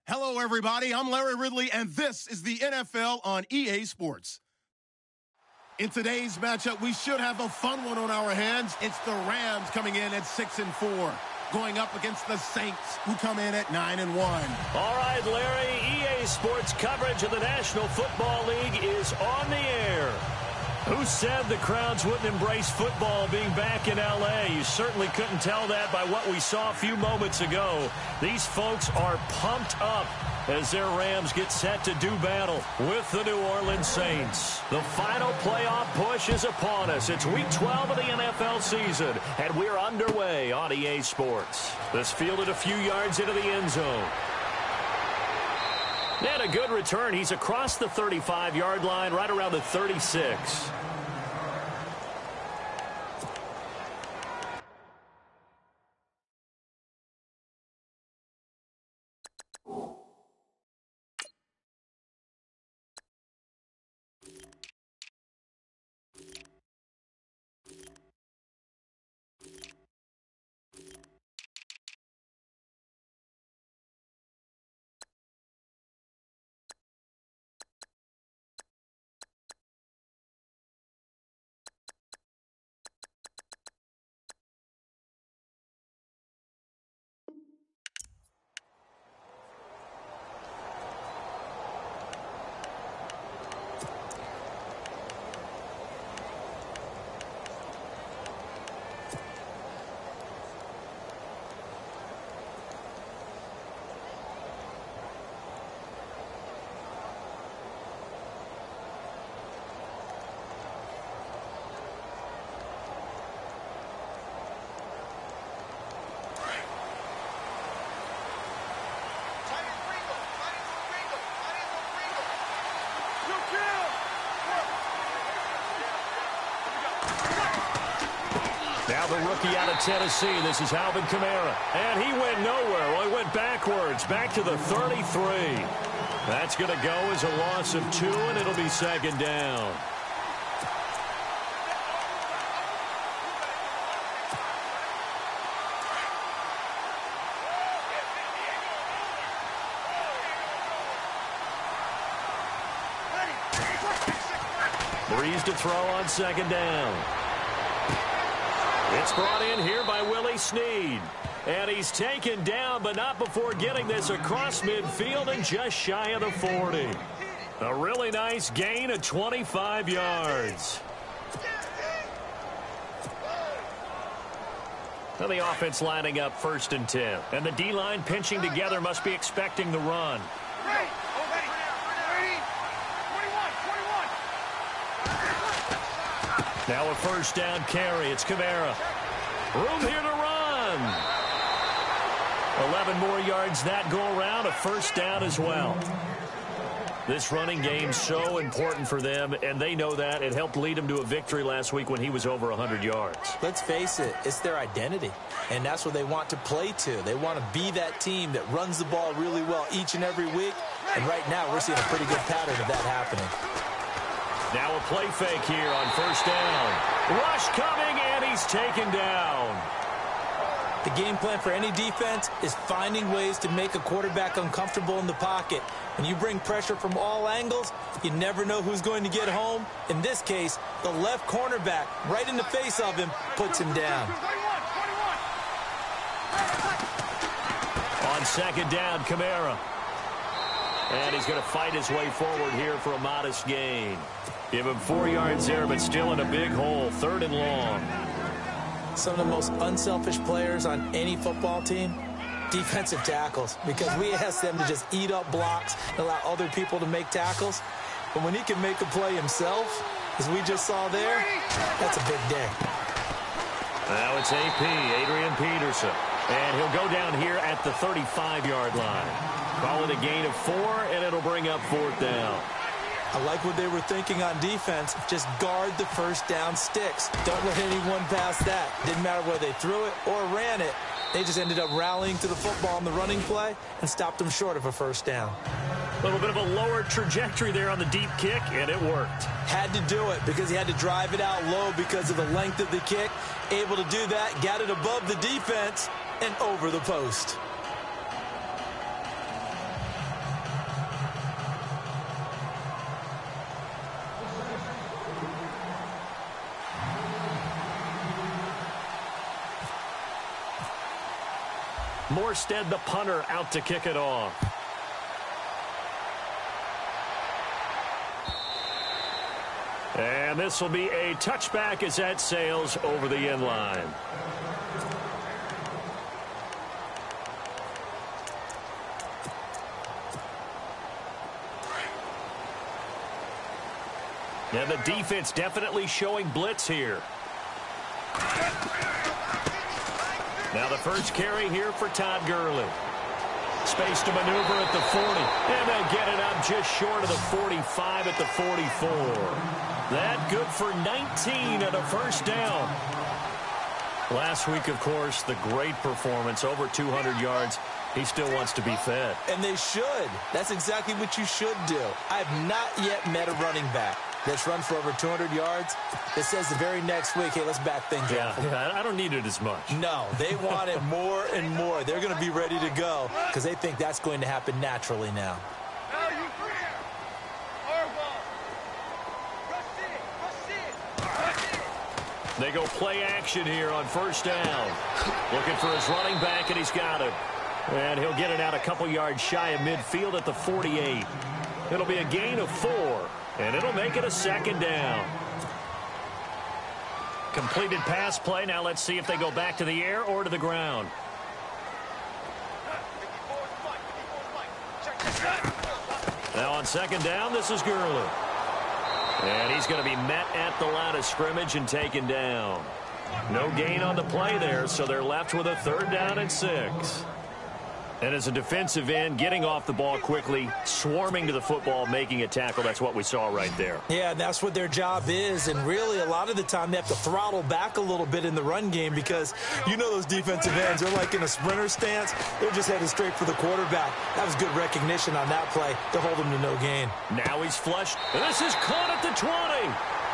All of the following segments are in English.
Hello, everybody. I'm Larry Ridley, and this is the NFL on EA Sports. In today's matchup, we should have a fun one on our hands. It's the Rams coming in at 6-4, going up against the Saints, who come in at 9-1. All right, Larry, EA Sports coverage of the National Football League is on the air. Who said the crowds wouldn't embrace football being back in L.A.? You certainly couldn't tell that by what we saw a few moments ago. These folks are pumped up as their Rams get set to do battle with the New Orleans Saints. The final playoff push is upon us. It's Week 12 of the NFL season, and we're underway on EA Sports. This fielded a few yards into the end zone. And a good return. He's across the 35-yard line, right around the 36. Now the rookie out of Tennessee, this is Alvin Kamara. And he went nowhere. Well, he went backwards, back to the 33. That's going to go as a loss of 2, and it'll be second down. Breeze to throw on second down. It's brought in here by Willie Snead. And he's taken down, but not before getting this across midfield and just shy of the 40. A really nice gain of 25 yards. And the offense lining up 1st and 10. And the D-line pinching together must be expecting the run. Now a first down carry. It's Kamara. Room here to run. 11 more yards that go around. A first down as well. This running game's so important for them, and they know that. It helped lead them to a victory last week when he was over 100 yards. Let's face it, it's their identity, and that's what they want to play to. They want to be that team that runs the ball really well each and every week, and right now we're seeing a pretty good pattern of that happening. Now a play fake here on first down. Rush coming, and he's taken down. The game plan for any defense is finding ways to make a quarterback uncomfortable in the pocket. When you bring pressure from all angles, you never know who's going to get home. In this case, the left cornerback, right in the face of him, puts him down. On second down, Kamara. And he's going to fight his way forward here for a modest gain. Give him 4 yards there, but still in a big hole. 3rd and long. Some of the most unselfish players on any football team, defensive tackles, because we ask them to just eat up blocks and allow other people to make tackles. But when he can make a play himself, as we just saw there, that's a big day. Now it's AP, Adrian Peterson. And he'll go down here at the 35-yard line. Call it a gain of 4, and it'll bring up 4th down. I like what they were thinking on defense. Just guard the first down sticks. Don't let anyone pass that. Didn't matter whether they threw it or ran it. They just ended up rallying to the football on the running play and stopped them short of a first down. A little bit of a lower trajectory there on the deep kick, and it worked. Had to do it because he had to drive it out low because of the length of the kick. Able to do that, got it above the defense and over the post. Morstead, the punter, out to kick it off. And this will be a touchback as that sails over the end line. And the defense definitely showing blitz here. Now the first carry here for Todd Gurley. Space to maneuver at the 40. And they'll get it up just short of the 45 at the 44. That good for 19 and a first down. Last week, of course, the great performance, over 200 yards. He still wants to be fed. And they should. That's exactly what you should do. I have not yet met a running back that's run for over 200 yards that says the very next week, hey, let's back things up. Yeah, I don't need it as much. No, they want it more and more. They're going to be ready to go because they think that's going to happen naturally now. They go play action here on first down. Looking for his running back, and he's got it. And he'll get it out a couple yards shy of midfield at the 48. It'll be a gain of 4, and it'll make it a second down. Completed pass play. Now let's see if they go back to the air or to the ground. Now on second down, this is Gurley. And he's going to be met at the line of scrimmage and taken down. No gain on the play there, so they're left with a 3rd down and 6. And as a defensive end, getting off the ball quickly, swarming to the football, making a tackle, that's what we saw right there. Yeah, that's what their job is. And really, a lot of the time, they have to throttle back a little bit in the run game because you know those defensive ends, they're like in a sprinter stance. They're just headed straight for the quarterback. That was good recognition on that play to hold him to no gain. Now he's flushed. This is caught at the 20.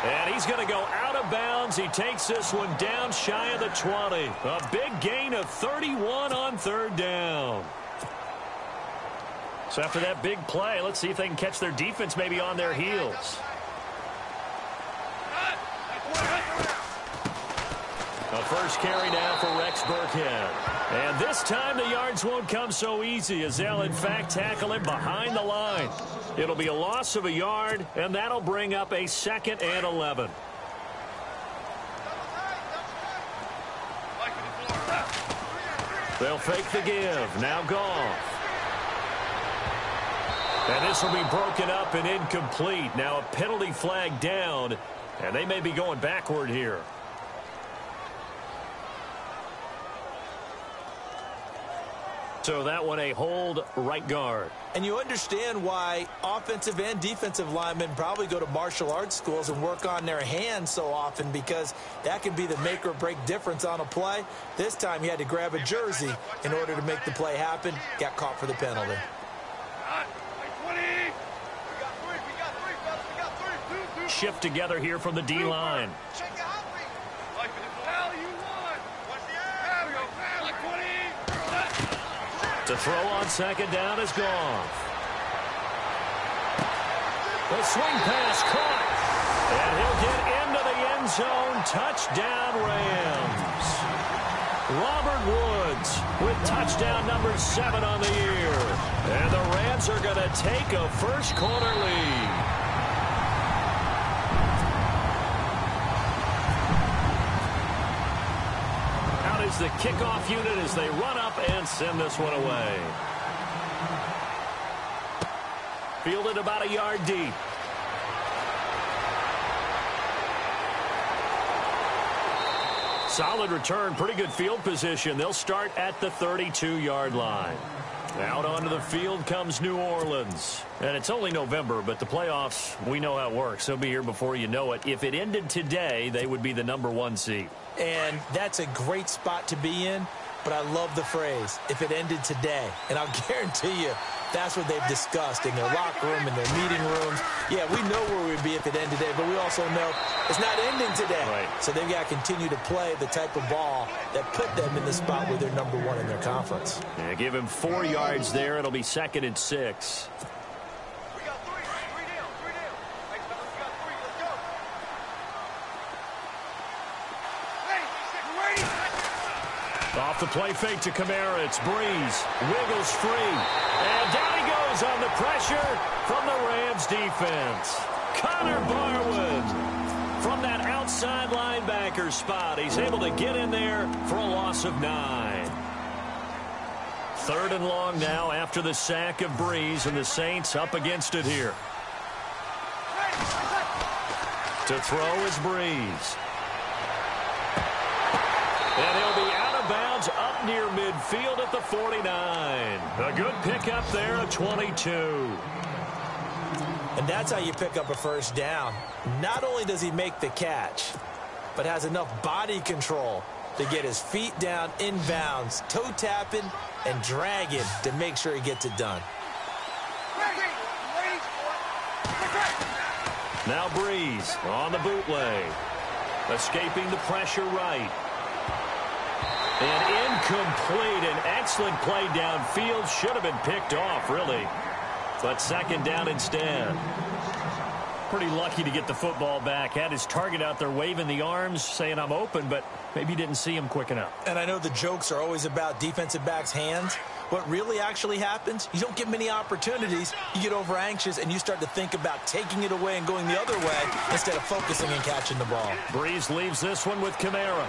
And he's going to go out of bounds. He takes this one down shy of the 20. A big gain of 31 on 3rd down. So after that big play, let's see if they can catch their defense maybe on their heels. A first carry now for Rex Burkhead. And this time the yards won't come so easy as they'll in fact tackle him behind the line. It'll be a loss of a yard, and that'll bring up a 2nd and 11. They'll fake the give. Now Goff. And this will be broken up and incomplete. Now a penalty flag down, and they may be going backward here. So that one a hold, right guard. And you understand why offensive and defensive linemen probably go to martial arts schools and work on their hands so often, because that can be the make or break difference on a play. This time he had to grab a jersey in order to make the play happen. Got caught for the penalty. Shift together here from the D-line. To throw on second down is Goff. The swing pass caught. And he'll get into the end zone. Touchdown, Rams. Robert Woods with touchdown number 7 on the year. And the Rams are going to take a first quarter lead. The kickoff unit as they run up and send this one away. Fielded about a yard deep. Solid return, pretty good field position. They'll start at the 32-yard line. Out onto the field comes New Orleans. And it's only November, but the playoffs, we know how it works. They'll be here before you know it. If it ended today, they would be the number 1 seed. And that's a great spot to be in, but I love the phrase, if it ended today. And I'll guarantee you, that's what they've discussed in their locker room, in their meeting rooms. Yeah, we know where we'd be if it ended today, but we also know it's not ending today. Right. So they've got to continue to play the type of ball that put them in the spot where they're number 1 in their conference. Yeah, give him 4 yards there. It'll be 2nd and 6. the play fake to Kamara. It's Breeze. Wiggles free. And down he goes on the pressure from the Rams defense. Connor Barwin from that outside linebacker spot. He's able to get in there for a loss of 9. 3rd and long now after the sack of Breeze, and the Saints up against it here. To throw is Breeze. And he'll be out of bounds up near midfield at the 49. A good pickup there at 22. And that's how you pick up a first down. Not only does he make the catch, but has enough body control to get his feet down inbounds, toe tapping and dragging to make sure he gets it done. Now Breeze on the bootleg. Escaping the pressure right. And incomplete. An excellent play downfield. Should have been picked off, really. But 2nd down instead. Pretty lucky to get the football back. Had his target out there waving the arms, saying I'm open, but maybe didn't see him quick enough. And I know the jokes are always about defensive backs' hands. What really actually happens, you don't get many opportunities. You get over anxious, and you start to think about taking it away and going the other way instead of focusing and catching the ball. Breeze leaves this one with Kamara.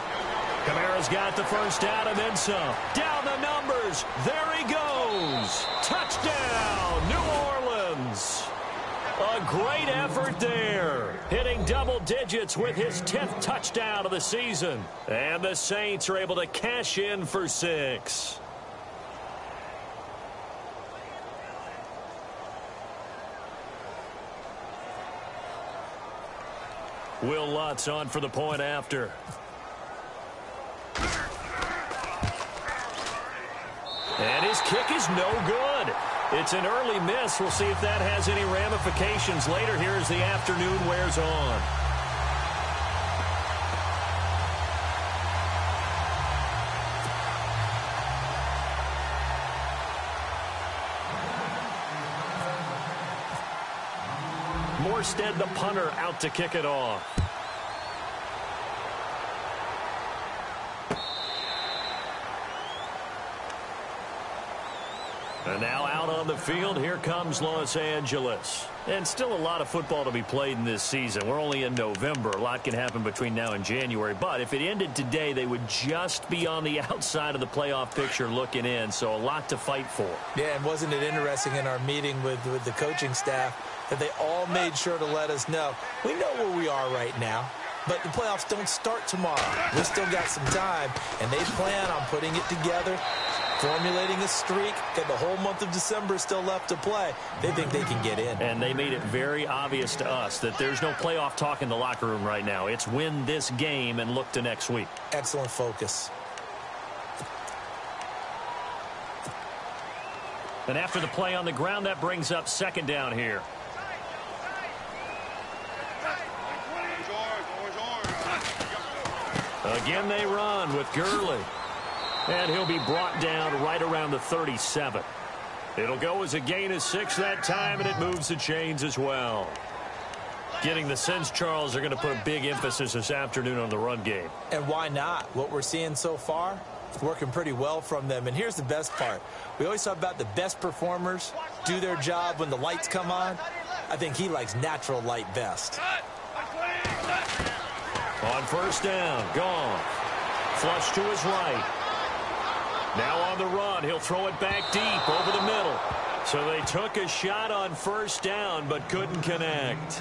Kamara's got the first down and then some. Down the numbers. There he goes. Touchdown, New Orleans. A great effort there. Hitting double digits with his 10th touchdown of the season. And the Saints are able to cash in for 6. Will Lutz on for the point after. And his kick is no good. It's an early miss. We'll see if that has any ramifications later here as the afternoon wears on. Morstead, the punter, out to kick it off. And now out on the field, here comes Los Angeles. And still a lot of football to be played in this season. We're only in November. A lot can happen between now and January. But if it ended today, they would just be on the outside of the playoff picture looking in. So a lot to fight for. Yeah, and wasn't it interesting in our meeting with the coaching staff that they all made sure to let us know, we know where we are right now, but the playoffs don't start tomorrow. We still got some time, and they plan on putting it together, formulating a streak. Got the whole month of December still left to play. They think they can get in. And they made it very obvious to us that there's no playoff talk in the locker room right now. It's win this game and look to next week. Excellent focus. And after the play on the ground, that brings up 2nd down here. Again they run with Gurley. And he'll be brought down right around the 37. It'll go as a gain of 6 that time, and it moves the chains as well. Getting the sense, Charles, are going to put a big emphasis this afternoon on the run game. And why not? What we're seeing so far, working pretty well from them. And here's the best part. We always talk about the best performers do their job when the lights come on. I think he likes natural light best. On 1st down, gone. Flush to his right. Now on the run, he'll throw it back deep over the middle. So they took a shot on 1st down, but couldn't connect.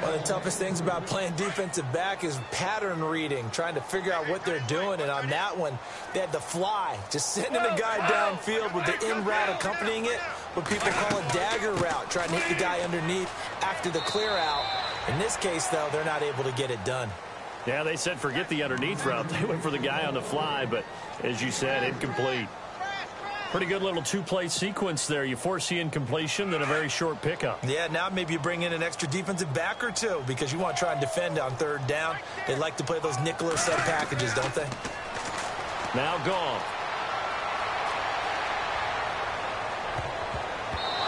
One of the toughest things about playing defensive back is pattern reading, trying to figure out what they're doing. And on that one, they had to fly, just sending a guy downfield with the in route accompanying it, what people call a dagger route, trying to hit the guy underneath after the clear out. In this case, though, they're not able to get it done. Yeah, they said forget the underneath route. They went for the guy on the fly, but as you said, incomplete. Pretty good little 2-play sequence there. You force the incompletion, then a very short pickup. Yeah, now maybe you bring in an extra defensive back or two because you want to try and defend on 3rd down. They like to play those nickel or sub packages, don't they? Now gone.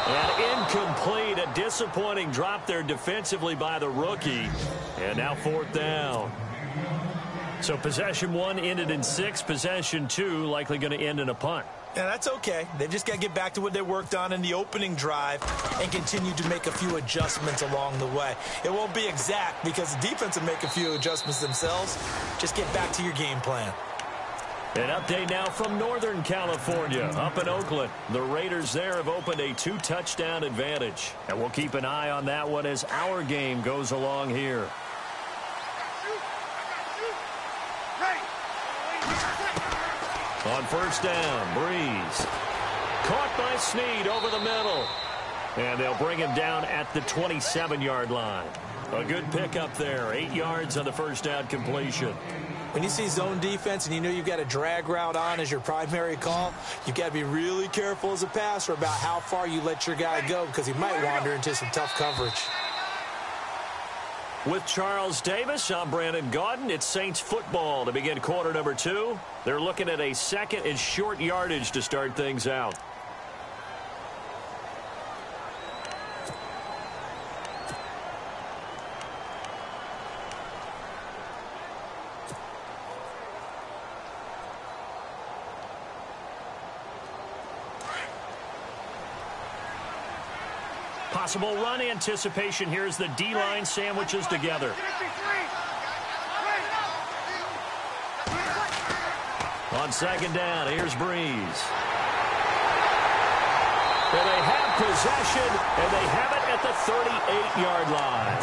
And incomplete. A disappointing drop there defensively by the rookie. And now 4th down. So possession 1 ended in 6. Possession 2 likely going to end in a punt. Yeah, that's okay. They've just got to get back to what they worked on in the opening drive and continue to make a few adjustments along the way. It won't be exact because the defense will make a few adjustments themselves. Just get back to your game plan. An update now from Northern California, up in Oakland. The Raiders there have opened a 2-touchdown advantage. And we'll keep an eye on that one as our game goes along here. On first down, Breeze. Caught by Snead over the middle. And they'll bring him down at the 27-yard line. A good pickup there. 8 yards on the first down completion. When you see zone defense and you know you've got a drag route on as your primary call, you've got to be really careful as a passer about how far you let your guy go because he might wander into some tough coverage. With Charles Davis, I'm Brandon Gaudin. It's Saints football to begin quarter number 2. They're looking at a second and short yardage to start things out. Possible run anticipation. Here's the D-line sandwiches together. On second down, here's Breeze. Well, they have possession, and they have it at the 38-yard line.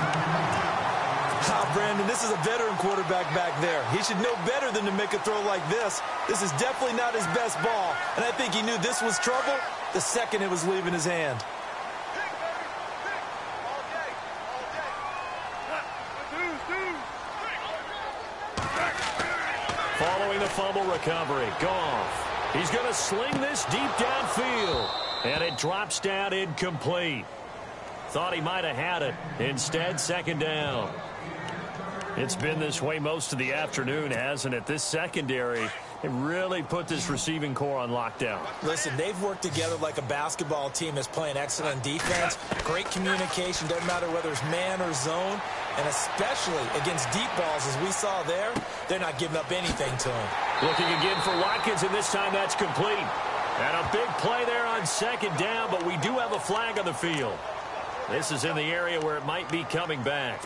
Brandon, this is a veteran quarterback back there. He should know better than to make a throw like this. This is definitely not his best ball, and I think he knew this was trouble the second it was leaving his hand. Following the fumble recovery, Goff. He's going to sling this deep downfield, and it drops down incomplete. Thought he might have had it. Instead, second down. It's been this way most of the afternoon, hasn't it? This secondary, it really put this receiving core on lockdown. Listen, they've worked together like a basketball team that's playing excellent defense. Great communication, doesn't matter whether it's man or zone. And especially against deep balls, as we saw there, they're not giving up anything to him. Looking again for Watkins, and this time that's complete. And a big play there on second down, but we do have a flag on the field. This is in the area where it might be coming back.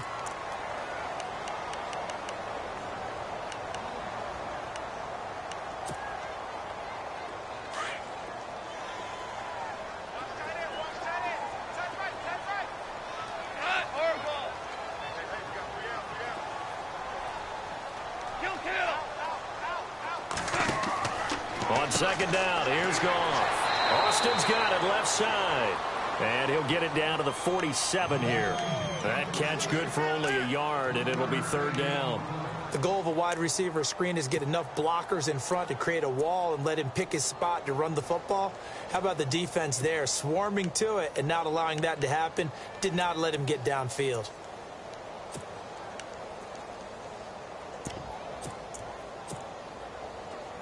On second down, here's Goff. Austin's got it left side. And he'll get it down to the 47 here. That catch good for only a yard, and it'll be third down. The goal of a wide receiver screen is get enough blockers in front to create a wall and let him pick his spot to run the football. How about the defense there, swarming to it and not allowing that to happen? Did not let him get downfield.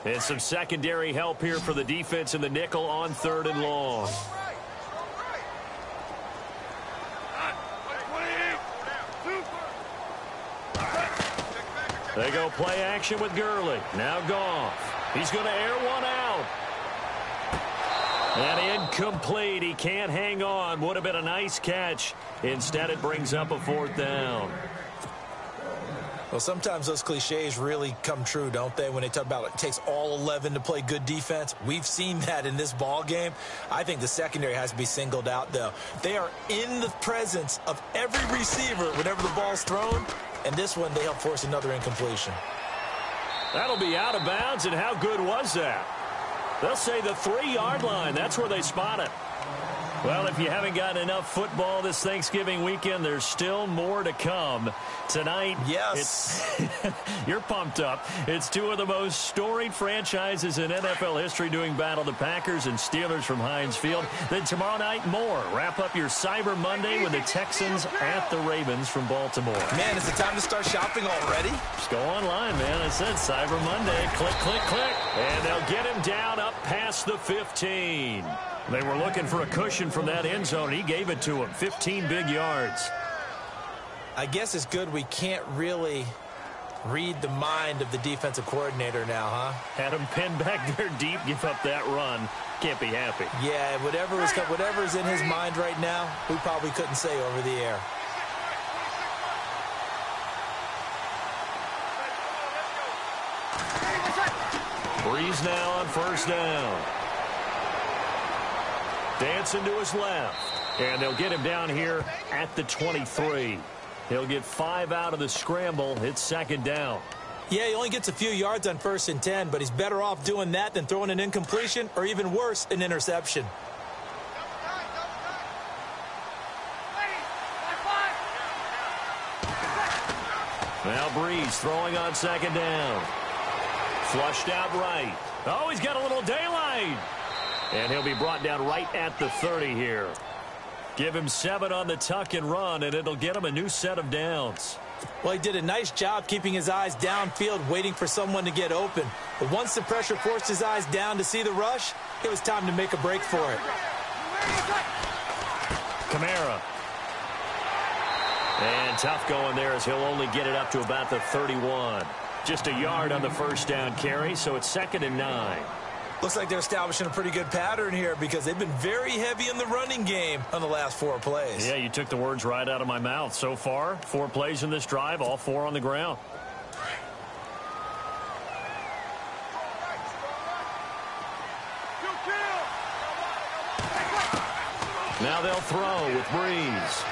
And some secondary help here for the defense in the nickel on third and long. They go play action with Gurley. Now Goff. He's going to air one out. And incomplete. He can't hang on. Would have been a nice catch. Instead, it brings up a fourth down. Well, sometimes those cliches really come true, don't they, when they talk about it takes all 11 to play good defense? We've seen that in this ball game. I think the secondary has to be singled out, though. They are in the presence of every receiver whenever the ball's thrown, and this one they help force another incompletion. That'll be out of bounds, and how good was that? They'll say the 3-yard line. That's where they spot it. Well, if you haven't gotten enough football this Thanksgiving weekend, there's still more to come. Tonight, yes, you're pumped up. It's two of the most storied franchises in NFL history doing battle, the Packers and Steelers from Heinz Field. Then tomorrow night, more. Wrap up your Cyber Monday with the Texans at the Ravens from Baltimore. Man, is it time to start shopping already? Just go online, man. I said Cyber Monday. Click, click, click. And they'll get him down up past the 15. They were looking for a cushion from that end zone. He gave it to him. 15 big yards. I guess it's good we can't really Read the mind of the defensive coordinator now, huh? Had him pinned back there deep, give up that run. Can't be happy. Yeah, whatever's in his mind right now, we probably couldn't say over the air. Breeze now on first down. Dancing to his left. And they'll get him down here at the 23. He'll get 5 out of the scramble. It's second down. Yeah, he only gets a few yards on 1st and 10, but he's better off doing that than throwing an incompletion or even worse, an interception. Now Breeze throwing on second down. Flushed out right. Oh, he's got a little daylight. And he'll be brought down right at the 30 here. Give him 7 on the tuck and run, and it'll get him a new set of downs. Well, he did a nice job keeping his eyes downfield, waiting for someone to get open. But once the pressure forced his eyes down to see the rush, it was time to make a break for it. Kamara. And tough going there as he'll only get it up to about the 31. Just a yard on the first down carry, so it's 2nd and 9. Looks like they're establishing a pretty good pattern here because they've been very heavy in the running game on the last 4 plays. Yeah, you took the words right out of my mouth. So far, 4 plays in this drive, all 4 on the ground. Now they'll throw with Breeze.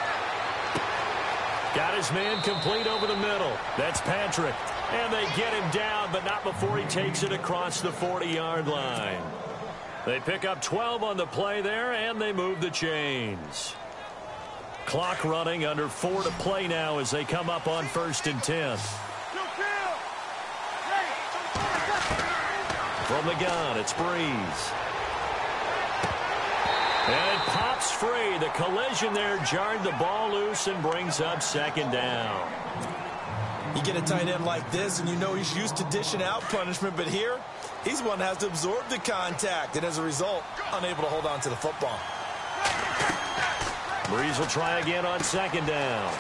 Got his man complete over the middle. That's Patrick. And they get him down, but not before he takes it across the 40-yard line. They pick up 12 on the play there, and they move the chains. Clock running, under 4 to play now as they come up on 1st and 10. From the gun, it's Breeze. And it pops free. The collision there jarred the ball loose and brings up 2nd down. You get a tight end like this, and you know he's used to dishing out punishment, but here, he's one that has to absorb the contact, and as a result, unable to hold on to the football. Breeze will try again on 2nd down.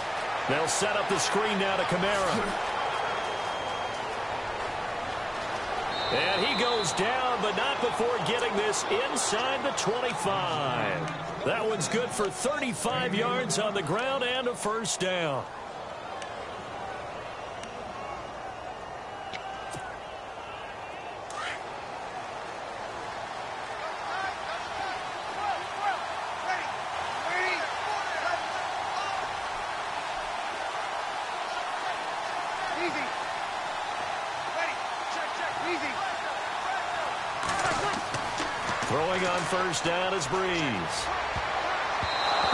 They'll set up the screen now to Kamara. And he goes down, but not before getting this inside the 25. That one's good for 35 yards on the ground and a first down. Throwing on first down is Breeze.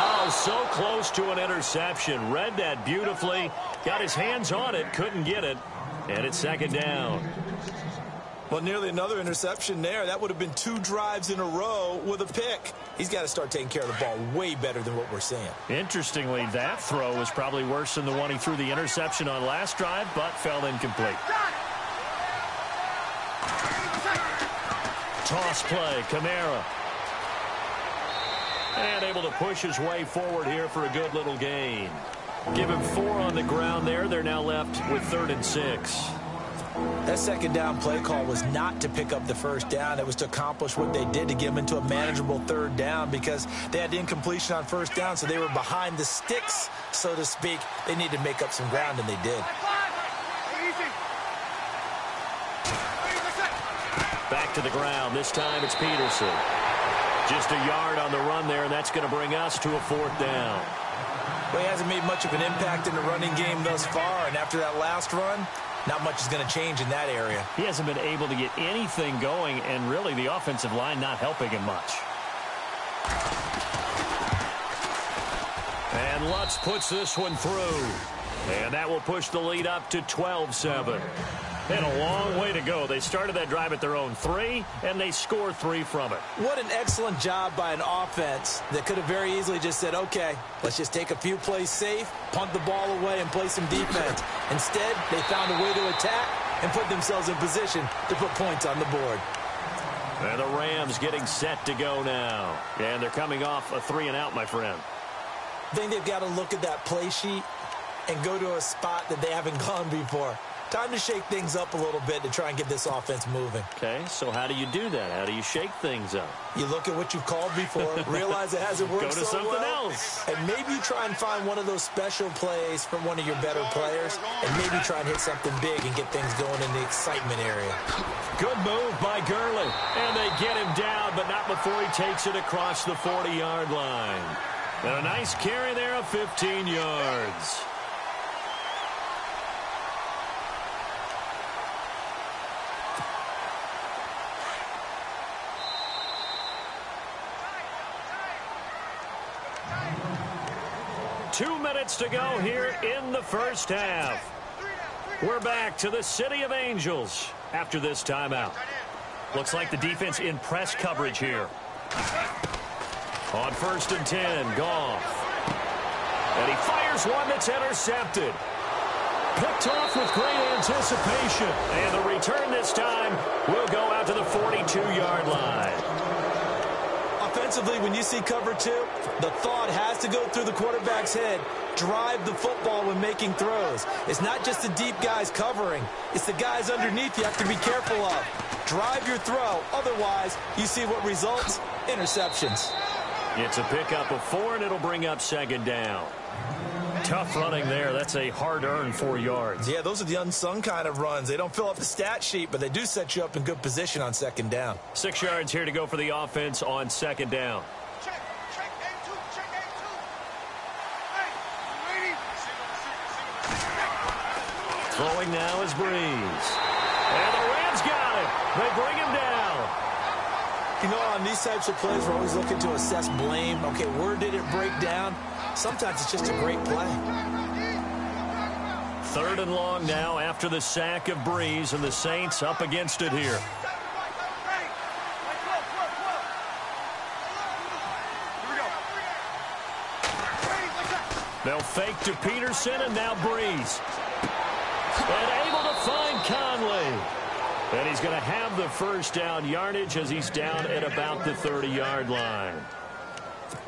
Oh, so close to an interception. Read that beautifully. Got his hands on it, couldn't get it. And it's 2nd down. Well, nearly another interception there. That would have been 2 drives in a row with a pick. He's got to start taking care of the ball way better than what we're seeing. Interestingly, that throw was probably worse than the one he threw the interception on last drive, but fell incomplete. Toss play, Kamara. And able to push his way forward here for a good little gain. Give him 4 on the ground there. They're now left with 3rd and 6. That 2nd down play call was not to pick up the first down. It was to accomplish what they did to get them into a manageable 3rd down because they had the incompletion on 1st down, so they were behind the sticks, so to speak. They needed to make up some ground, and they did. Back to the ground. This time it's Peterson. Just a yard on the run there, and that's going to bring us to a 4th down. Well, he hasn't made much of an impact in the running game thus far, and after that last run, not much is going to change in that area. He hasn't been able to get anything going, and really the offensive line not helping him much. And Lutz puts this one through. And that will push the lead up to 12-7. And a long way to go. They started that drive at their own 3, and they score 3 from it. What an excellent job by an offense that could have very easily just said, okay, let's just take a few plays safe, punt the ball away, and play some defense. Instead, they found a way to attack and put themselves in position to put points on the board. And the Rams getting set to go now. And they're coming off a 3-and-out, my friend. I think they've got to look at that play sheet and go to a spot that they haven't gone before. Time to shake things up a little bit to try and get this offense moving. Okay, so how do you do that? How do you shake things up? You look at what you've called before, realize it hasn't worked Go to so something well, else. and maybe you try and find one of those special plays from one of your better players, and maybe try and hit something big and get things going in the excitement area. Good move by Gurley. And they get him down, but not before he takes it across the 40-yard line. And a nice carry there of 15 yards. Two minutes to go here in the first half. We're back to the City of Angels after this timeout. Looks like the defense in press coverage here. On 1st and 10, Goff. And he fires one that's intercepted. Picked off with great anticipation. And the return this time will go out to the 42-yard line. Offensively, when you see cover two, the thought has to go through the quarterback's head. Drive the football when making throws. It's not just the deep guys covering. It's the guys underneath you have to be careful of. Drive your throw. Otherwise, you see what results? Interceptions. It's a pickup of 4, and it'll bring up 2nd down. Tough running there. That's a hard-earned 4 yards. Yeah, those are the unsung kind of runs. They don't fill up the stat sheet, but they do set you up in good position on 2nd down. 6 yards here to go for the offense on 2nd down. Check A2, check A2. Hey, ready? Throwing now is Breeze. And the Rams got it. They bring him down. You know, on these types of plays, we're always looking to assess blame. Okay, where did it break down? Sometimes it's just a great play. 3rd and long now after the sack of Breeze, and the Saints up against it here. They'll fake to Peterson, and now Breeze. And able to find Conley. And he's going to have the 1st down yardage as he's down at about the 30-yard line.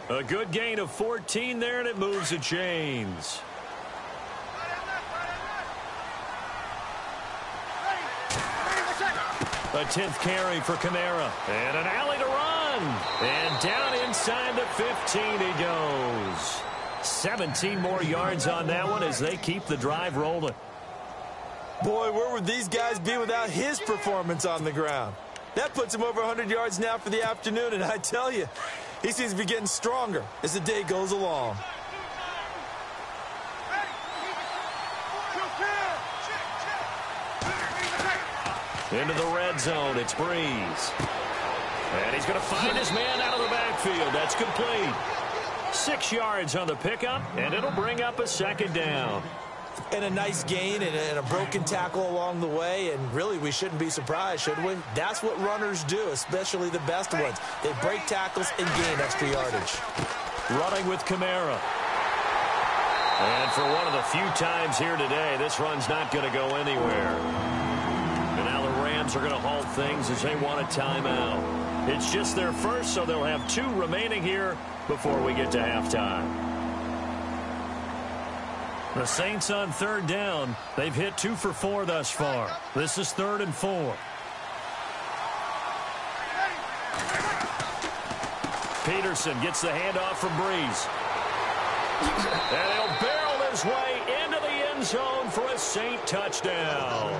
A good gain of 14 there, and it moves the chains. A 10th carry for Kamara. And an alley to run. And down inside the 15 he goes. 17 more yards on that one as they keep the drive rolling. Boy, where would these guys be without his performance on the ground? That puts him over 100 yards now for the afternoon, and I tell you, he seems to be getting stronger as the day goes along. Into the red zone, it's Breeze. And he's going to find his man out of the backfield. That's complete. 6 yards on the pickup, and it'll bring up a 2nd down. And a nice gain and a broken tackle along the way, and really we shouldn't be surprised, should we? That's what runners do, especially the best ones. They break tackles and gain extra yardage. Running with Kamara. And for one of the few times here today, this run's not going to go anywhere. And now the Rams are going to halt things as they want a timeout. It's just their first, so they'll have 2 remaining here before we get to halftime. The Saints on 3rd down. They've hit 2 for 4 thus far. This is 3rd and 4. Peterson gets the handoff from Breeze. And he'll barrel his way into the end zone for a Saint touchdown.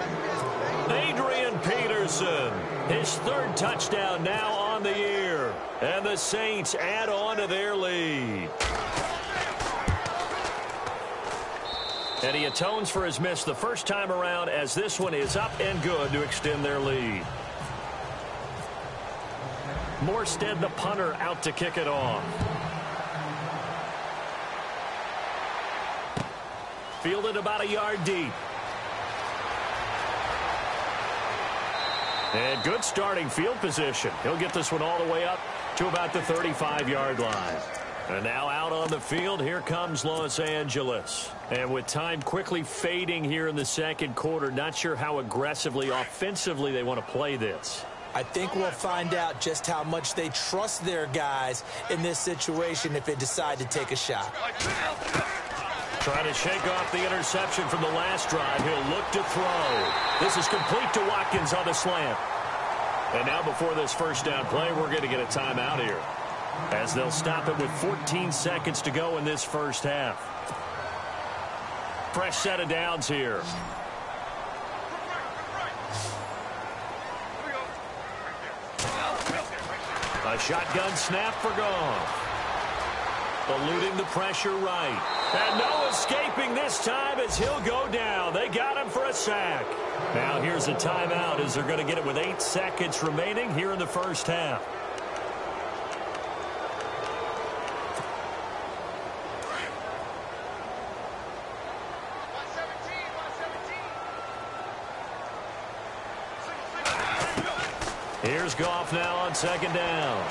Adrian Peterson, his 3rd touchdown now on the year. And the Saints add on to their lead. And he atones for his miss the first time around as this one is up and good to extend their lead. Morstead, the punter, out to kick it off. Fielded about a yard deep. And good starting field position. He'll get this one all the way up to about the 35-yard line. And now out on the field, here comes Los Angeles. And with time quickly fading here in the 2nd quarter, not sure how aggressively, offensively they want to play this. I think we'll find out just how much they trust their guys in this situation if they decide to take a shot. Trying to shake off the interception from the last drive. He'll look to throw. This is complete to Watkins on the slant. And now before this first down play, we're going to get a timeout here, as they'll stop it with 14 seconds to go in this first half. Fresh set of downs here. A shotgun snap for Goff. Eluding the pressure right. And no escaping this time as he'll go down. They got him for a sack. Now here's a timeout as they're going to get it with 8 seconds remaining here in the first half. Here's Goff now on second down.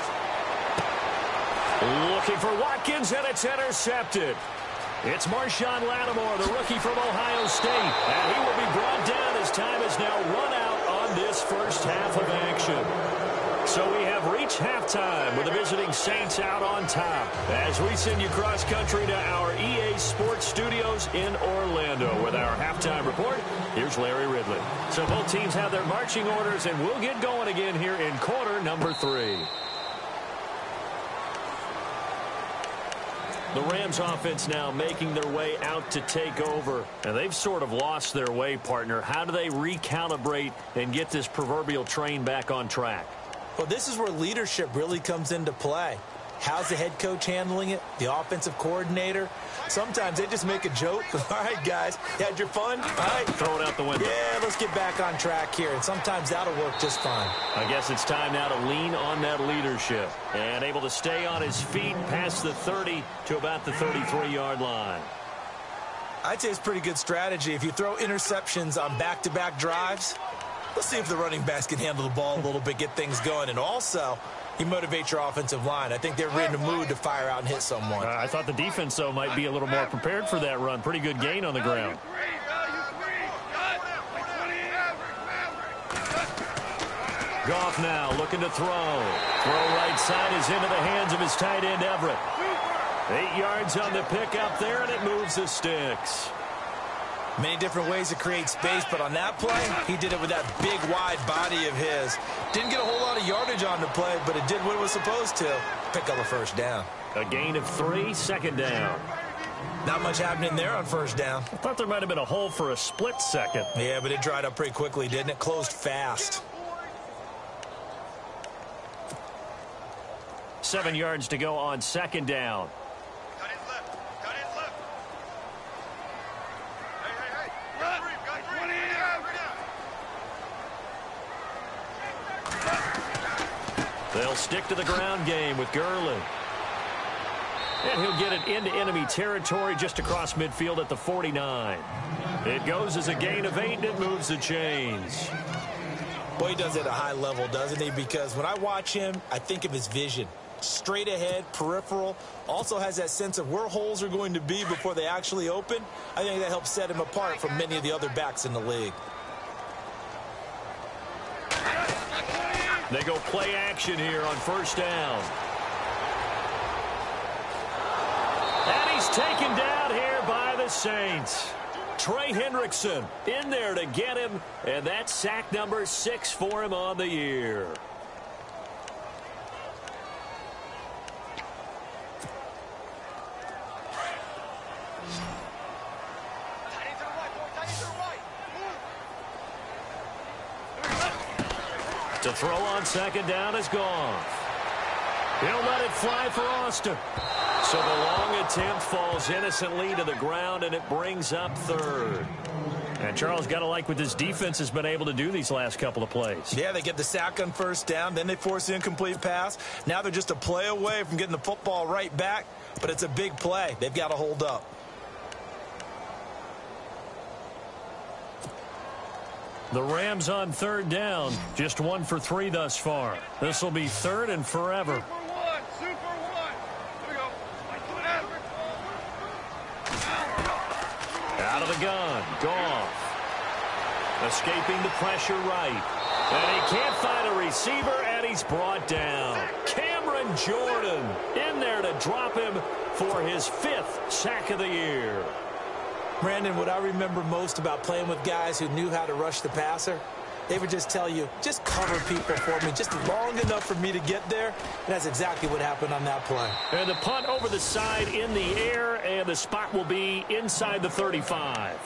Looking for Watkins, and it's intercepted. It's Marshawn Lattimore, the rookie from Ohio State. And he will be brought down as time is now run out on this first half of action. So we have reached halftime with the visiting Saints out on top. As we send you cross-country to our EA Sports Studios in Orlando with our halftime report, here's Larry Ridley. So both teams have their marching orders, and we'll get going again here in quarter number 3. The Rams offense now making their way out to take over. And they've sort of lost their way, partner. How do they recalibrate and get this proverbial train back on track? Well, this is where leadership really comes into play. How's the head coach handling it? The offensive coordinator? Sometimes they just make a joke. All right, guys, you had your fun? All right. Throw it out the window. Yeah, let's get back on track here. And sometimes that'll work just fine. I guess it's time now to lean on that leadership. And able to stay on his feet past the 30 to about the 33-yard line. I'd say it's pretty good strategy. If you throw interceptions on back-to-back drives, let's see if the running backs can handle the ball a little bit, get things going. And also, you motivate your offensive line. I think they're in the mood to fire out and hit someone. I thought the defense, though, might be a little more prepared for that run. Pretty good gain on the ground. Goff now looking to throw. Throw right side is into the hands of his tight end, Everett. 8 yards on the pickup there, and it moves the sticks. Many different ways to create space, but on that play, he did it with that big, wide body of his. Didn't get a whole lot of yardage on the play, but it did what it was supposed to. Pick up a first down. A gain of 3, second down. Not much happening there on first down. I thought there might have been a hole for a split second. Yeah, but it dried up pretty quickly, didn't it? Closed fast. 7 yards to go on second down. They'll stick to the ground game with Gurley. And he'll get it into enemy territory just across midfield at the 49. It goes as a gain of 8, and it moves the chains. Boy, he does it at a high level, doesn't he? Because when I watch him, I think of his vision. Straight ahead, peripheral. Also has that sense of where holes are going to be before they actually open. I think that helps set him apart from many of the other backs in the league. They go play action here on first down. And he's taken down here by the Saints. Trey Hendrickson in there to get him, and that's sack number 6 for him on the year. To throw on second down is Goff. He'll let it fly for Austin. So the long attempt falls innocently to the ground, and it brings up third. And Charles, got to like what this defense has been able to do these last couple of plays. Yeah, they get the sack on first down, then they force the incomplete pass. Now they're just a play away from getting the football right back, but it's a big play. They've got to hold up. The Rams on third down, just 1 for 3 thus far. This will be third and forever. Super one. Here we go. Out of the gun, Goff. Escaping the pressure right. And he can't find a receiver, and he's brought down. Cameron Jordan in there to drop him for his 5th sack of the year. Brandon, what I remember most about playing with guys who knew how to rush the passer, they would just tell you, just cover people for me, just long enough for me to get there. And that's exactly what happened on that play. And the punt over the side in the air, and the spot will be inside the 35.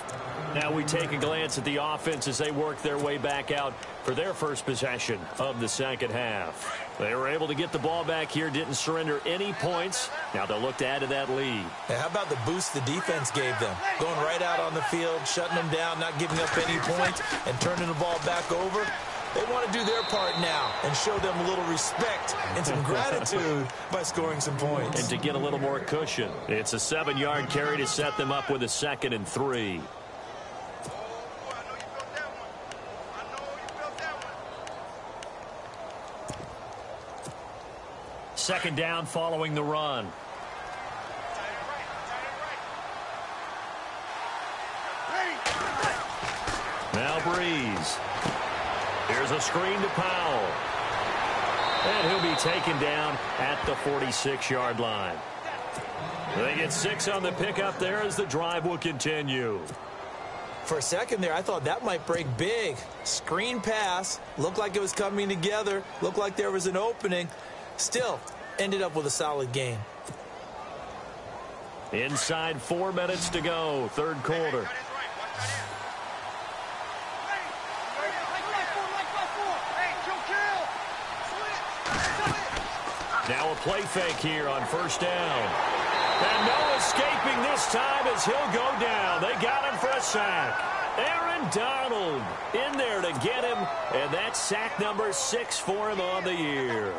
Now we take a glance at the offense as they work their way back out for their first possession of the second half. They were able to get the ball back here, didn't surrender any points. Now they'll look to add to that lead. Now, how about the boost the defense gave them? Going right out on the field, shutting them down, not giving up any points, and turning the ball back over. They want to do their part now and show them a little respect and some gratitude by scoring some points. And to get a little more cushion. It's a 7-yard carry to set them up with a 2nd and 3. Second down following the run. Now Breeze. Here's a screen to Powell. And he'll be taken down at the 46-yard line. They get 6 on the pickup there as the drive will continue. For a second there, I thought that might break big. Screen pass. Looked like it was coming together. Looked like there was an opening. Still, ended up with a solid game. Inside 4 minutes to go, third quarter. Now a play fake here on first down. And no escaping this time as he'll go down. They got him for a sack. Aaron Donald in there to get him, and that's sack number 6 for him on the year.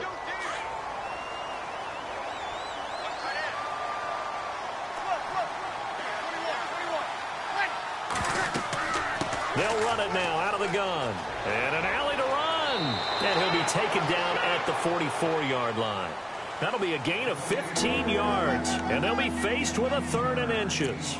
They'll run it now out of the gun. And an alley to run. And he'll be taken down at the 44-yard line. That'll be a gain of 15 yards. And they'll be faced with a 3rd and inches.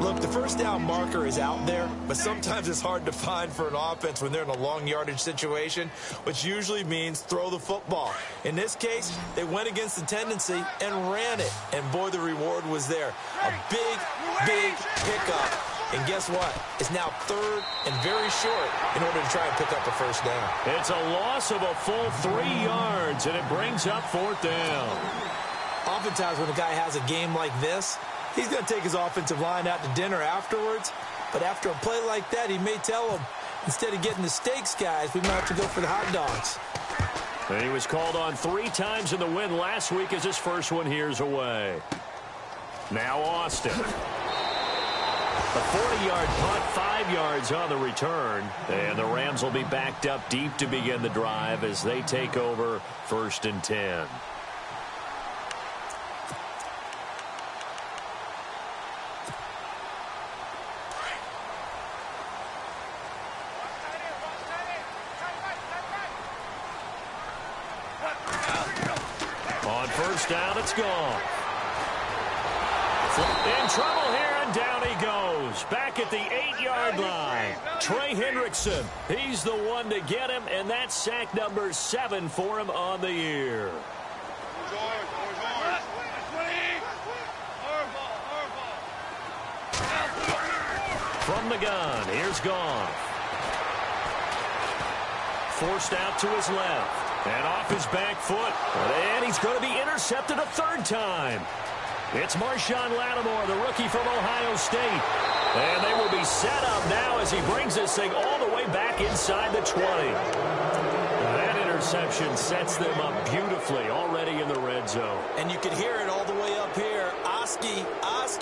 Look, the first down marker is out there, but sometimes it's hard to find for an offense when they're in a long yardage situation, which usually means throw the football. In this case, they went against the tendency and ran it. And boy, the reward was there. A big, big pickup. And guess what? It's now 3rd and very short in order to try and pick up a first down. It's a loss of a full 3 yards, and it brings up 4th down. Oftentimes when a guy has a game like this, he's going to take his offensive line out to dinner afterwards. But after a play like that, he may tell them, instead of getting the steaks, guys, we might have to go for the hot dogs. And he was called on 3 times in the win last week as his first one here's away. Now Austin. A 40-yard punt, 5 yards on the return. And the Rams will be backed up deep to begin the drive as they take over 1st and 10. On first down, it's gone. In trouble here, and down he goes. Back at the 8-yard line. Trey Hendrickson, he's the one to get him, and that's sack number 7 for him on the year. From the gun, here's Goff. Forced out to his left, and off his back foot, and he's going to be intercepted a 3rd time. It's Marshawn Lattimore, the rookie from Ohio State. And they will be set up now as he brings this thing all the way back inside the 20. That interception sets them up beautifully already in the red zone. And you can hear it all the way up here. Oski,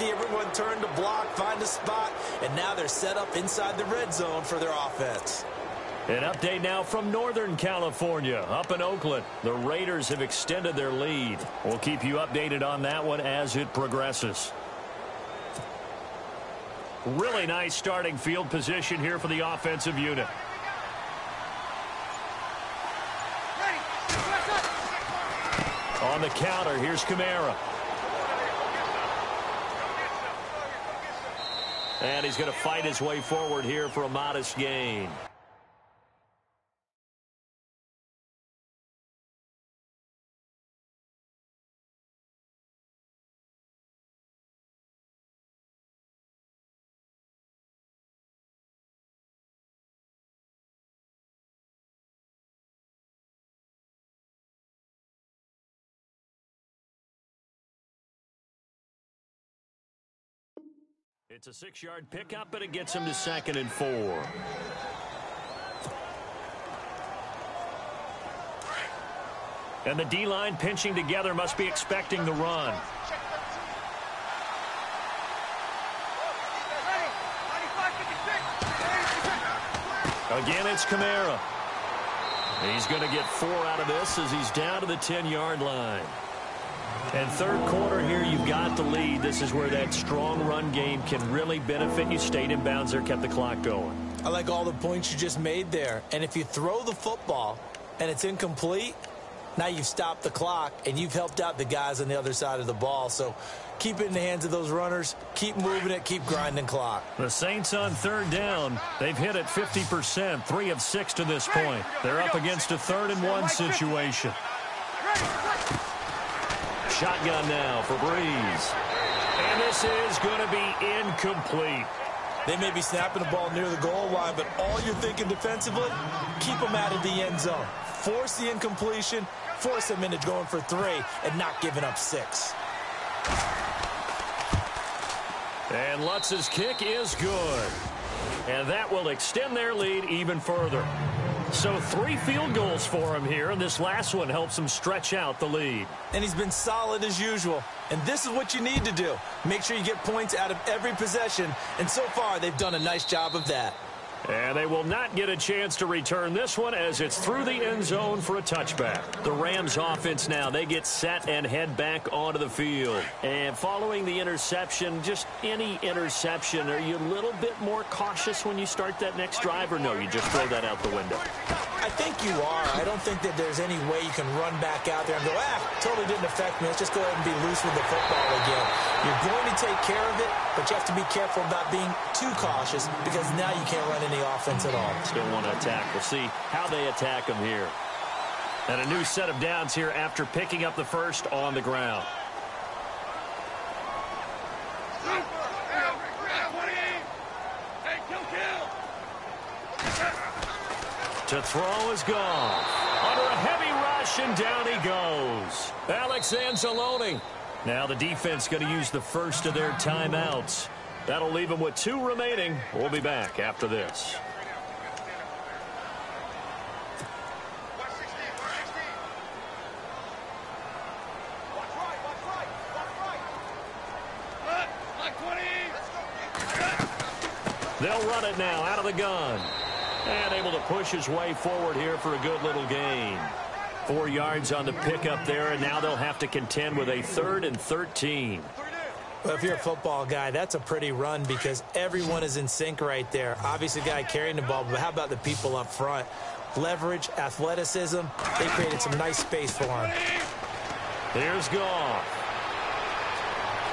everyone turned to block, find a spot, and now they're set up inside the red zone for their offense. An update now from Northern California, up in Oakland. The Raiders have extended their lead. We'll keep you updated on that one as it progresses. Really nice starting field position here for the offensive unit. On the counter, here's Kamara. And he's going to fight his way forward here for a modest gain. It's a 6-yard pickup, but it gets him to 2nd and 4. And the D-line pinching together must be expecting the run. Again, it's Kamara. He's going to get 4 out of this as he's down to the 10-yard line. And third quarter here, you've got the lead. This is where that strong run game can really benefit you. Stayed in bounds there, kept the clock going. I like all the points you just made there. And if you throw the football and it's incomplete, now you've stopped the clock and you've helped out the guys on the other side of the ball. So keep it in the hands of those runners. Keep moving it. Keep grinding clock. The Saints on third down. They've hit it 50%, 3 of 6 to this point. They're up against a 3rd and 1 situation. Shotgun now for Breeze. And this is going to be incomplete. They may be snapping the ball near the goal line, but all you're thinking defensively, keep them out of the end zone. Force the incompletion, force them into going for 3, and not giving up 6. And Lutz's kick is good. And that will extend their lead even further. So 3 field goals for him here, and this last one helps him stretch out the lead. And he's been solid as usual. And this is what you need to do. Make sure you get points out of every possession. And so far, they've done a nice job of that. And they will not get a chance to return this one as it's through the end zone for a touchback. The Rams offense now, they get set and head back onto the field. And following the interception, just any interception, are you a little bit more cautious when you start that next drive, or no, you just throw that out the window? I think you are. I don't think that there's any way you can run back out there and go, totally didn't affect me. Let's just go ahead and be loose with the football again. You're going to take care of it, but you have to be careful about being too cautious because now you can't run any offense at all. Still want to attack. We'll see how they attack them here. And a new set of downs here after picking up the first on the ground. To throw is gone. Under a heavy rush, and down he goes. Alex Anzalone. Now the defense going to use the first of their timeouts. That'll leave them with 2 remaining. We'll be back after this. They'll run it now out of the gun. And able to push his way forward here for a good little gain. 4 yards on the pickup there, and now they'll have to contend with a 3rd and 13. Well, if you're a football guy, that's a pretty run because everyone is in sync right there. Obviously, the guy carrying the ball, but how about the people up front? Leverage, athleticism, they created some nice space for him. Here's Goff.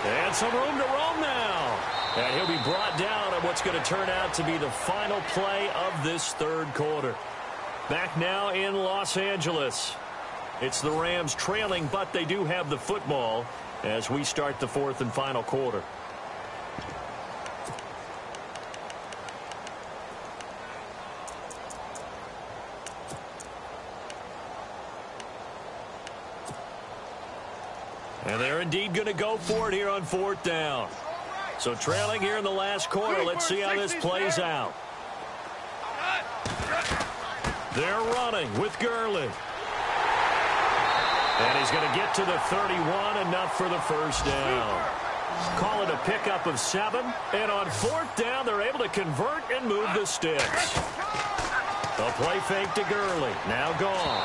And some room to roam now. And he'll be brought down on what's going to turn out to be the final play of this third quarter. Back now in Los Angeles. It's the Rams trailing, but they do have the football as we start the 4th and final quarter. And they're indeed going to go for it here on 4th down. So trailing here in the last quarter. Let's see how this plays out. They're running with Gurley. And he's going to get to the 31, enough for the first down. Call it a pickup of 7. And on 4th down, they're able to convert and move the sticks. A play fake to Gurley. Now gone.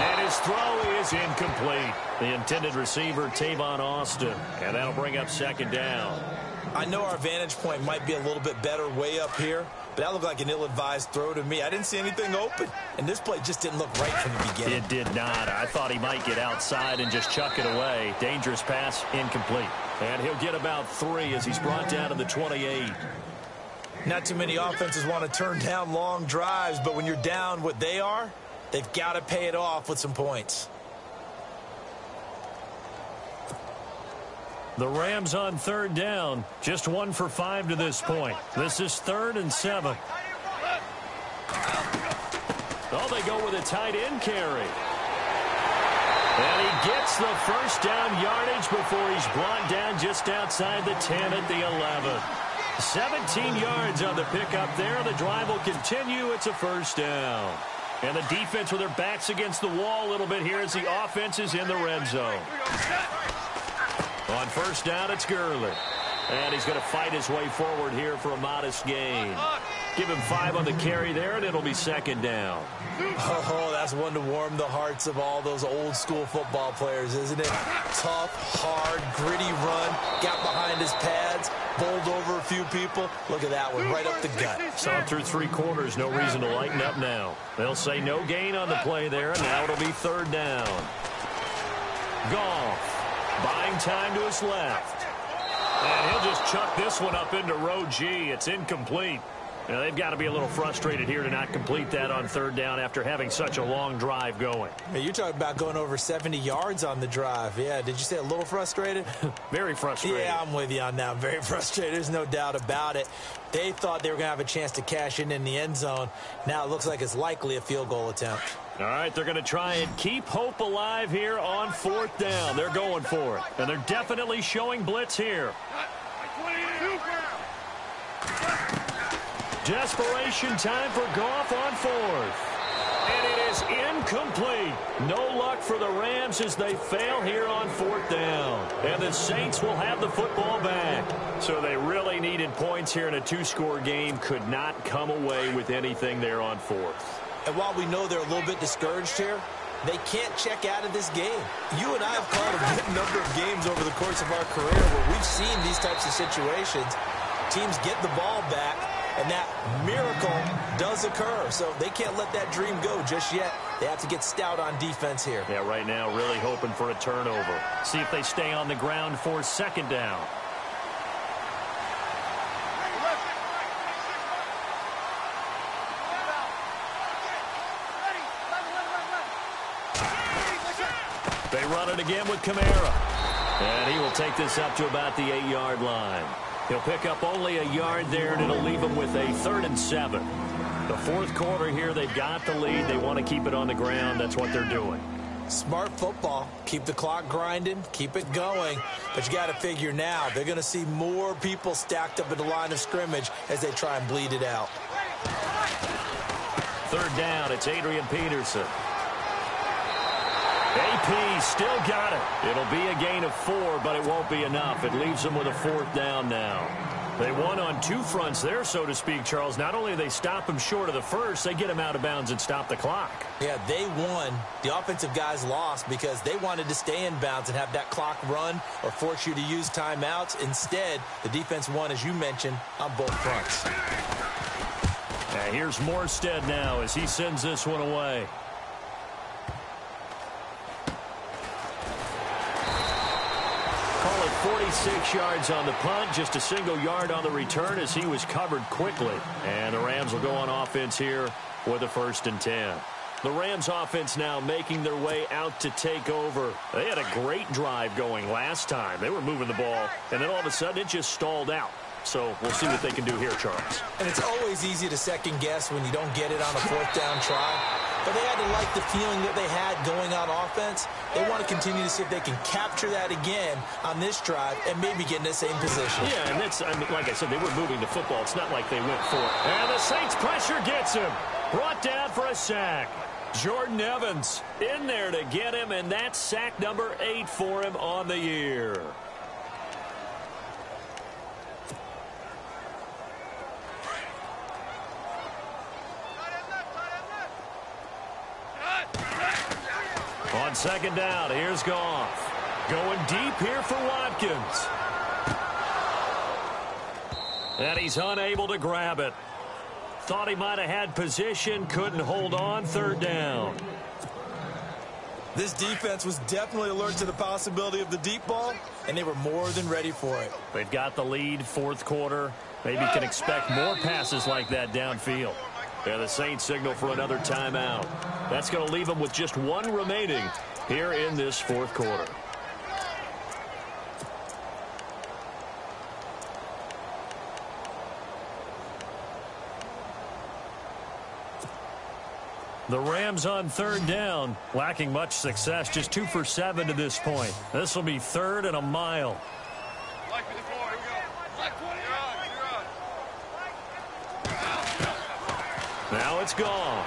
And his throw is incomplete. The intended receiver, Tavon Austin. And that'll bring up 2nd down. I know our vantage point might be a little bit better way up here, but that looked like an ill-advised throw to me. I didn't see anything open, and this play just didn't look right from the beginning. It did not. I thought he might get outside and just chuck it away. Dangerous pass, incomplete. And he'll get about 3 as he's brought down to the 28. Not too many offenses want to turn down long drives, but when you're down what they are, they've got to pay it off with some points. The Rams on 3rd down, just 1 for 5 to this point. This is 3rd and 7. Oh, they go with a tight end carry. And he gets the first down yardage before he's brought down just outside the 10 at the 11. 17 yards on the pickup there. The drive will continue. It's a first down. And the defense with their backs against the wall a little bit here as the offense is in the red zone. On first down, it's Gurley. And he's going to fight his way forward here for a modest gain. Give him 5 on the carry there, and it'll be second down. Oh, that's one to warm the hearts of all those old-school football players, isn't it? Tough, hard, gritty run, got behind his pads, bowled over a few people. Look at that one, right up the gut. Saw him through 3 quarters, no reason to lighten up now. They'll say no gain on the play there, and now it'll be third down. Goff, buying time to his left. And he'll just chuck this one up into row G. It's incomplete. Now, they've got to be a little frustrated here to not complete that on third down after having such a long drive going. Hey, you're talking about going over 70 yards on the drive. Yeah, did you say a little frustrated? Very frustrated. Yeah, I'm with you on that. Very frustrated. There's no doubt about it. They thought they were going to have a chance to cash in the end zone. Now it looks like it's likely a field goal attempt. All right, they're going to try and keep hope alive here on fourth down. They're going for it. And they're definitely showing blitz here. Desperation time for Goff on fourth. And it is incomplete. No luck for the Rams as they fail here on fourth down. And the Saints will have the football back. So they really needed points here in a 2-score game. Could not come away with anything there on fourth. And while we know they're a little bit discouraged here, they can't check out of this game. You and I have called a good number of games over the course of our career where we've seen these types of situations. Teams get the ball back, and that miracle does occur. So they can't let that dream go just yet. They have to get stout on defense here. Yeah, right now really hoping for a turnover. See if they stay on the ground for second down. They run it again with Kamara. And he will take this up to about the 8-yard line. He'll pick up only a yard there, and it'll leave him with a 3rd and 7. The fourth quarter here, they've got the lead. They want to keep it on the ground. That's what they're doing. Smart football. Keep the clock grinding. Keep it going. But you got to figure now, they're going to see more people stacked up at the line of scrimmage as they try and bleed it out. Third down, it's Adrian Peterson. AP still got it. It'll be a gain of 4, but it won't be enough. It leaves them with a 4th down now. They won on 2 fronts there, so to speak, Charles. Not only do they stop him short of the first, they get him out of bounds and stop the clock. Yeah, they won. The offensive guys lost because they wanted to stay in bounds and have that clock run or force you to use timeouts. Instead, the defense won, as you mentioned, on both fronts. Here's Morstead now as he sends this one away. Call it 46 yards on the punt, just a single yard on the return as he was covered quickly. And the Rams will go on offense here with a 1st and 10. The Rams offense now making their way out to take over. They had a great drive going last time. They were moving the ball, and then all of a sudden it just stalled out. So we'll see what they can do here, Charles. And it's always easy to second guess when you don't get it on a 4th down try. But they had to like the feeling that they had going on offense. They want to continue to see if they can capture that again on this drive and maybe get in the same position. Yeah, and that's, I mean, like I said, they were moving the football. It's not like they went for it. And the Saints pressure gets him. Brought down for a sack. Jordan Evans in there to get him, and that's sack number 8 for him on the year. On second down, here's Goff. Going deep here for Watkins. And he's unable to grab it. Thought he might have had position, couldn't hold on, 3rd down. This defense was definitely alert to the possibility of the deep ball, and they were more than ready for it. They've got the lead, 4th quarter. Maybe can expect more passes like that downfield. Yeah, the Saints signal for another timeout. That's going to leave them with just 1 remaining here in this 4th quarter. The Rams on 3rd down, lacking much success, just 2 for 7 to this point. This will be 3rd and a mile. Now it's gone.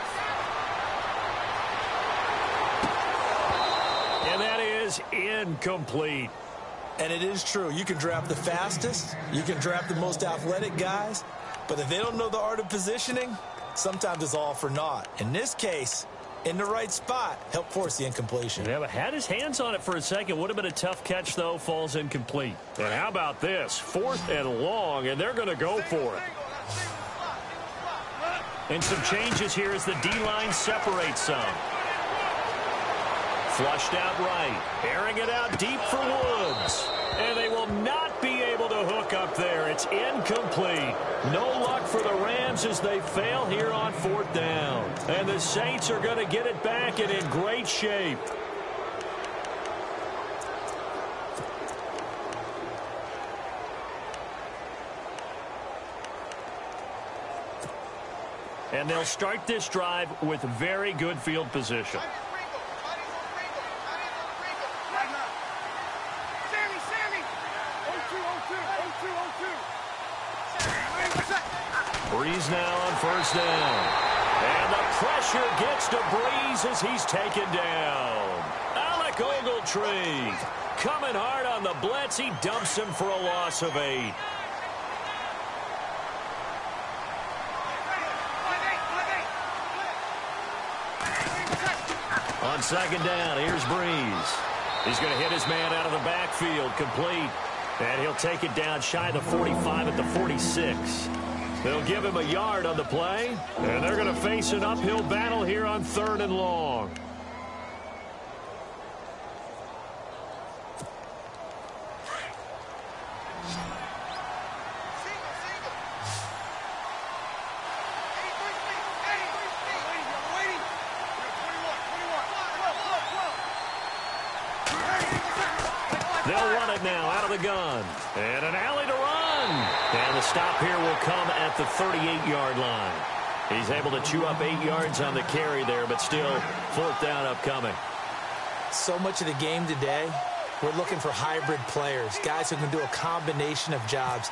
And that is incomplete. And it is true. You can draft the fastest. You can draft the most athletic guys. But if they don't know the art of positioning, sometimes it's all for naught. In this case, in the right spot, helped force the incompletion. Yeah, but had his hands on it for a second. Would have been a tough catch, though. Falls incomplete. And how about this? 4th and long, and they're going to go for it. And some changes here as the D-line separates some. Flushed out right. Airing it out deep for Woods. And they will not be able to hook up there. It's incomplete. No luck for the Rams as they fail here on 4th down. And the Saints are going to get it back and in great shape. And they'll start this drive with very good field position. Breeze now on 1st down. And the pressure gets to Breeze as he's taken down. Alec Ogletree coming hard on the blitz. He dumps him for a loss of 8. On 2nd down, here's Breeze. He's going to hit his man out of the backfield, complete. And he'll take it down shy of the 45 at the 46. They'll give him a yard on the play, and they're going to face an uphill battle here on 3rd and long. They'll run it now out of the gun. And an alley to run. And the stop here will come at the 38-yard line. He's able to chew up 8 yards on the carry there, but still 4th down upcoming. So much of the game today, we're looking for hybrid players, guys who can do a combination of jobs.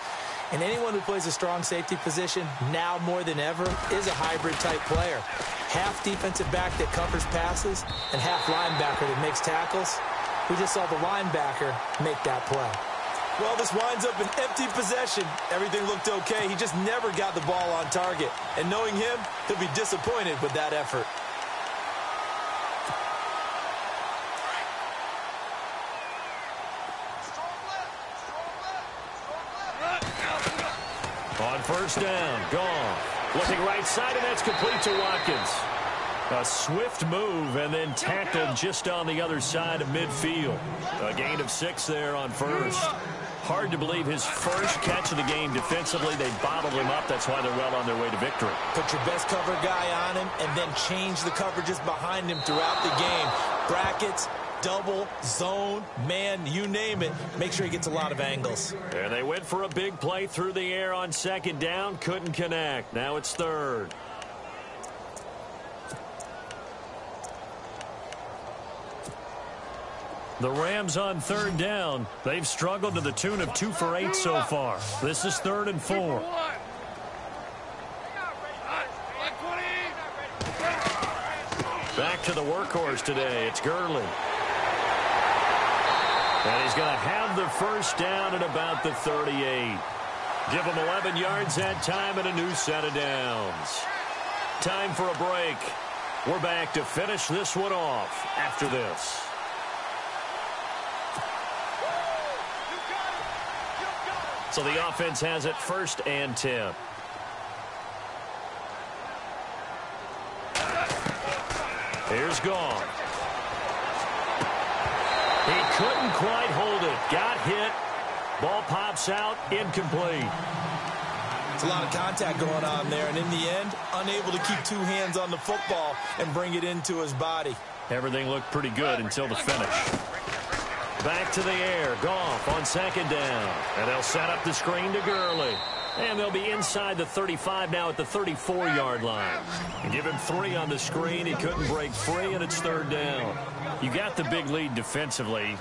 And anyone who plays a strong safety position, now more than ever, is a hybrid-type player. Half defensive back that covers passes and half linebacker that makes tackles. We just saw the linebacker make that play. Well, this winds up an empty possession. Everything looked okay. He just never got the ball on target. And knowing him, he'll be disappointed with that effort. On 1st down, gone. Looking right side, and that's complete to Watkins. A swift move and then tackled just on the other side of midfield. A gain of 6 there on 1st. Hard to believe his first catch of the game defensively. They bottled him up. That's why they're well on their way to victory. Put your best cover guy on him and then change the coverages behind him throughout the game. Brackets, double, zone, man, you name it. Make sure he gets a lot of angles. And they went for a big play through the air on 2nd down. Couldn't connect. Now it's 3rd. The Rams on 3rd down. They've struggled to the tune of 2 for 8 so far. This is 3rd and 4. Back to the workhorse today. It's Gurley. And he's going to have the 1st down at about the 38. Give him 11 yards that time and a new set of downs. Time for a break. We're back to finish this one off after this. So the offense has it 1st and 10. Here's Gone. He couldn't quite hold it. Got hit. Ball pops out. Incomplete. It's a lot of contact going on there, and in the end, unable to keep 2 hands on the football and bring it into his body. Everything looked pretty good until the finish. Back to the air. Goff on 2nd down. And they'll set up the screen to Gurley. And they'll be inside the 35 now at the 34-yard line. And give him 3 on the screen. He couldn't break free, and it's 3rd down. You got the big lead defensively.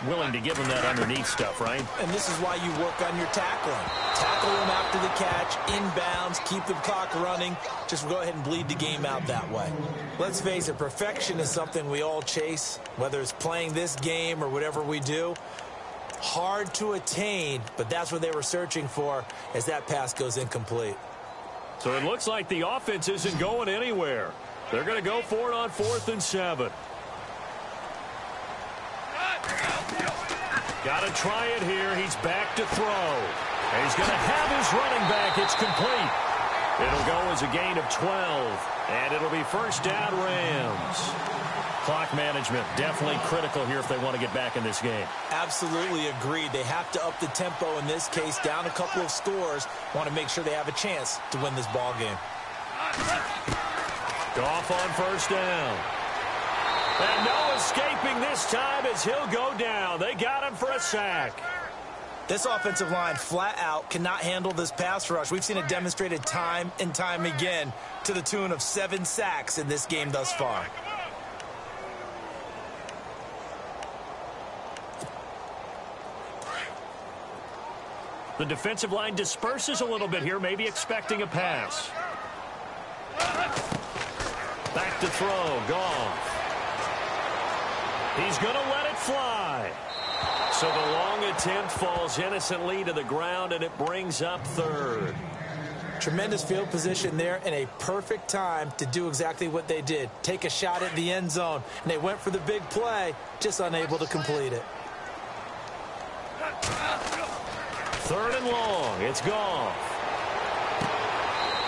willing to give him that underneath stuff, right? And this is why you work on your tackling. Tackle him after the catch, inbounds, keep the clock running. Just go ahead and bleed the game out that way. Let's face it, perfection is something we all chase, whether it's playing this game or whatever we do. Hard to attain, but that's what they were searching for as that pass goes incomplete. So it looks like the offense isn't going anywhere. They're going to go for it on 4th and 7. Got to try it here. He's back to throw. And he's going to have his running back. It's complete. It'll go as a gain of 12. And it'll be first down, Rams. Clock management definitely critical here if they want to get back in this game. Absolutely agreed. They have to up the tempo in this case, down a couple of scores. Want to make sure they have a chance to win this ball game. Goff on first down. And no escaping this time as he'll go down. They got him for a sack. This offensive line flat out cannot handle this pass rush. We've seen it demonstrated time and time again to the tune of 7 sacks in this game thus far. The defensive line disperses a little bit here, maybe expecting a pass. Back to throw, Goff. He's going to let it fly. So the long attempt falls innocently to the ground, and it brings up 3rd. Tremendous field position there and a perfect time to do exactly what they did. Take a shot at the end zone, and they went for the big play, just unable to complete it. 3rd and long. It's Goff.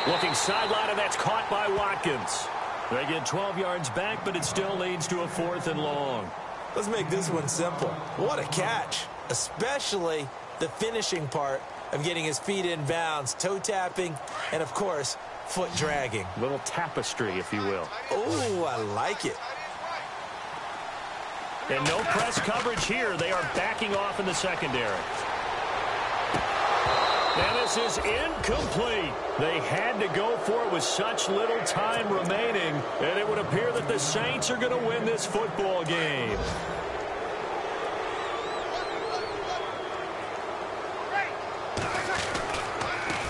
Looking sideline, and that's caught by Watkins. They get 12 yards back, but it still leads to a 4th and long. Let's make this one simple. What a catch, especially the finishing part of getting his feet in bounds, toe tapping, and, of course, foot dragging. Little tapestry, if you will. Oh, I like it. And no press coverage here. They are backing off in the secondary. And this is incomplete. They had to go for it with such little time remaining, and it would appear that the Saints are going to win this football game.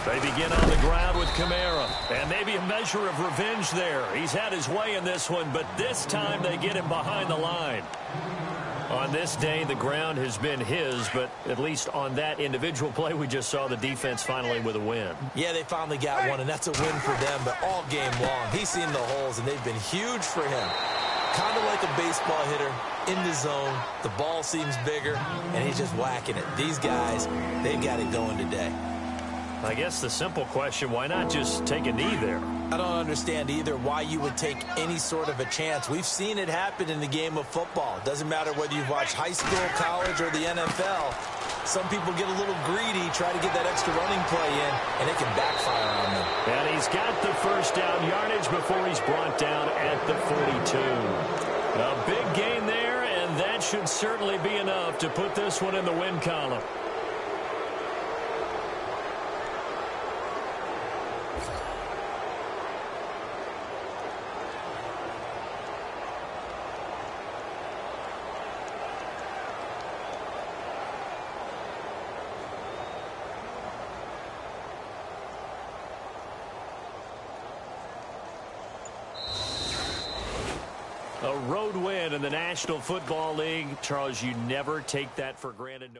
They begin on the ground with Kamara, and maybe a measure of revenge there. He's had his way in this one, but this time they get him behind the line. On this day, the ground has been his, but at least on that individual play, we just saw the defense finally with a win. Yeah, they finally got one, and that's a win for them, but all game long, he's seen the holes, and they've been huge for him. Kind of like a baseball hitter in the zone. The ball seems bigger, and he's just whacking it. These guys, they've got it going today. I guess the simple question, why not just take a knee there? I don't understand either why you would take any sort of a chance. We've seen it happen in the game of football. Doesn't matter whether you've watched high school, college, or the NFL. Some people get a little greedy, try to get that extra running play in, and it can backfire on them. And he's got the first down yardage before he's brought down at the 42. A big gain there, and that should certainly be enough to put this one in the win column. A road win in the National Football League. Charles, you never take that for granted.